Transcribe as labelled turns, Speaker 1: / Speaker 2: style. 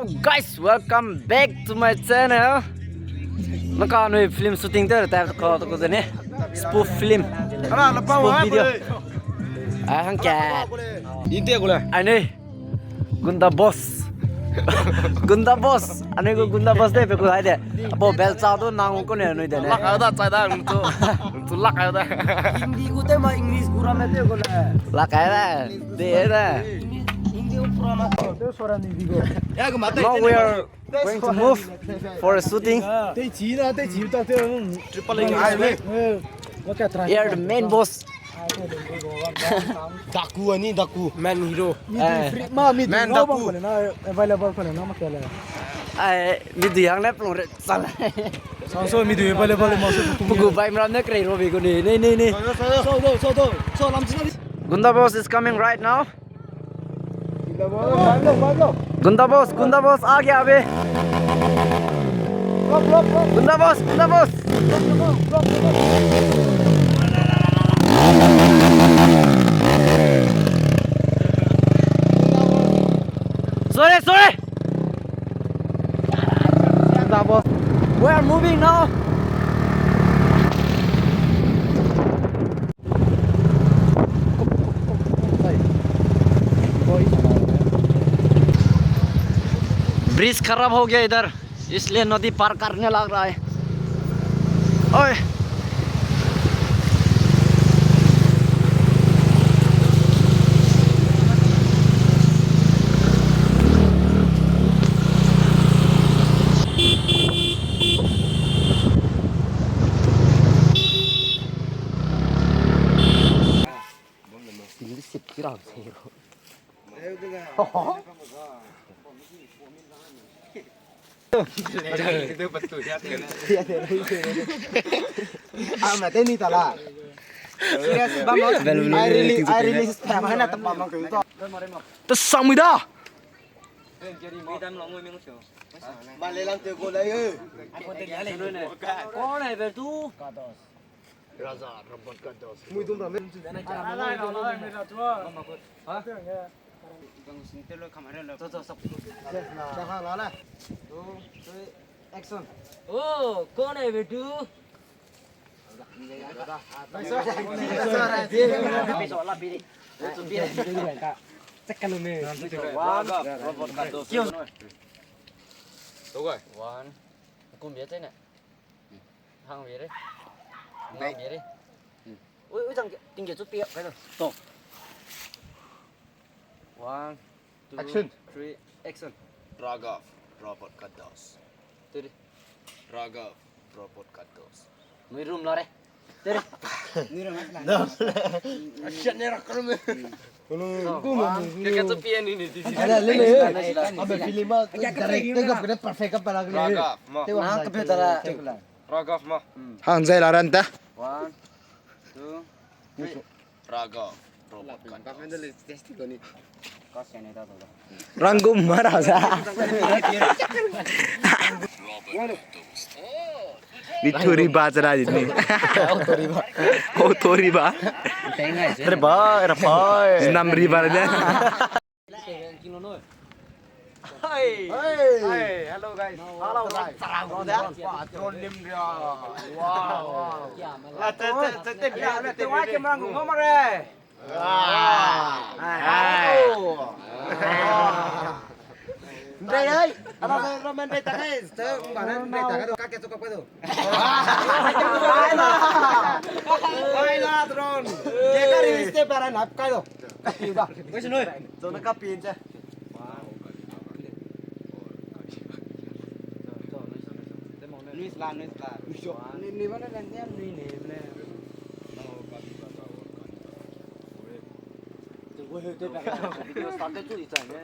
Speaker 1: guys, welcome back to my channel. Nakano film shooting there type ko to ne spoof film. Spoof video. Ah hang cat.
Speaker 2: India gula.
Speaker 1: Ane Gunda boss. Gunda boss. Ane ko Gunda boss de pe ko hai de. Abo bel cha do nang ko ne noi de ne.
Speaker 2: Lak ada chai da tu lak ada.
Speaker 3: Hindi ko tayo ma-English gura na tayo ko na.
Speaker 1: La kai da. De da.
Speaker 3: Hindi ko pura na. Tayo sora ni Vigo.
Speaker 1: Now we are going to move for a shooting.
Speaker 3: Tayo China, tayo China tayo.
Speaker 2: Triple English.
Speaker 3: What ka try?
Speaker 1: Here the main boss.
Speaker 2: Daku ani daku. Man hero.
Speaker 3: Mid
Speaker 2: Man
Speaker 3: no
Speaker 2: Daku.
Speaker 3: bang na available ko na na makala.
Speaker 1: Ai video yang le plong re sal.
Speaker 3: So mid available mo so
Speaker 1: Pugu bai mram ne krei ro bi ko ni ni.
Speaker 3: So lam china.
Speaker 1: Gunda boss is coming right now.
Speaker 3: Baglo.
Speaker 1: Gunda boss आ गया अबे. Gunda boss. Sorry. Gunda boss. We are moving now. Bridge खराब हो गया इधर इसलिए नदी पार करने लग रहा है ओए
Speaker 3: I'm not any tala. Serious ba mo? I really spam na ta pamang ko to.
Speaker 2: Ta samida.
Speaker 3: Bale lang te ko lai ơi.
Speaker 1: कौन है बे तू
Speaker 2: Raza robot ka dos.
Speaker 3: Mui dum ra men. Dakha la la. 2 3 action.
Speaker 1: ओ कौन है बेटू
Speaker 2: Đúng rồi.
Speaker 1: One cùng biết thế này hàng về đấy ngay về đi ui rằng tình节 chút别cái rồi stop one two
Speaker 2: Action.
Speaker 1: three action
Speaker 2: Raghav robot ka dos.
Speaker 1: từ đi
Speaker 2: Raghav robot ka dos.
Speaker 1: người room lo đây từ đi
Speaker 2: Action ni rakam me.
Speaker 1: cái chút biệt này này
Speaker 3: Ada lele. Abe film ma direct ka pede perfect ka pala gele.
Speaker 2: Raghav ma.
Speaker 1: nah computer lah
Speaker 2: Raghav ma.
Speaker 3: Hang zai la ran ta.
Speaker 1: one two three
Speaker 2: Raghav robot ka dos.
Speaker 1: kau ini tahu tak
Speaker 3: Rangum marah sa. Vituri ba chara ni. Autori ba.
Speaker 1: tengah je
Speaker 3: Aरे भाई नाम river they
Speaker 1: kilo noi
Speaker 2: Hey, hello guys. Hello guys. Drone nim dia. Wow. Lah tetep dia
Speaker 1: tu wah kemana gua mare
Speaker 3: Đây ơi, anh Roman đây ta đây, tớ bảo nó đây ta cái đồ các cái cái đồ. Đây là drone. Cái cái này step ra nạp cái đồ. Cắt pin đó. Cái gì nơi? Rồi nó cắt pin chứ.
Speaker 1: Luis la ni mana nanti an ni ne Tunggu, video start tu di sana.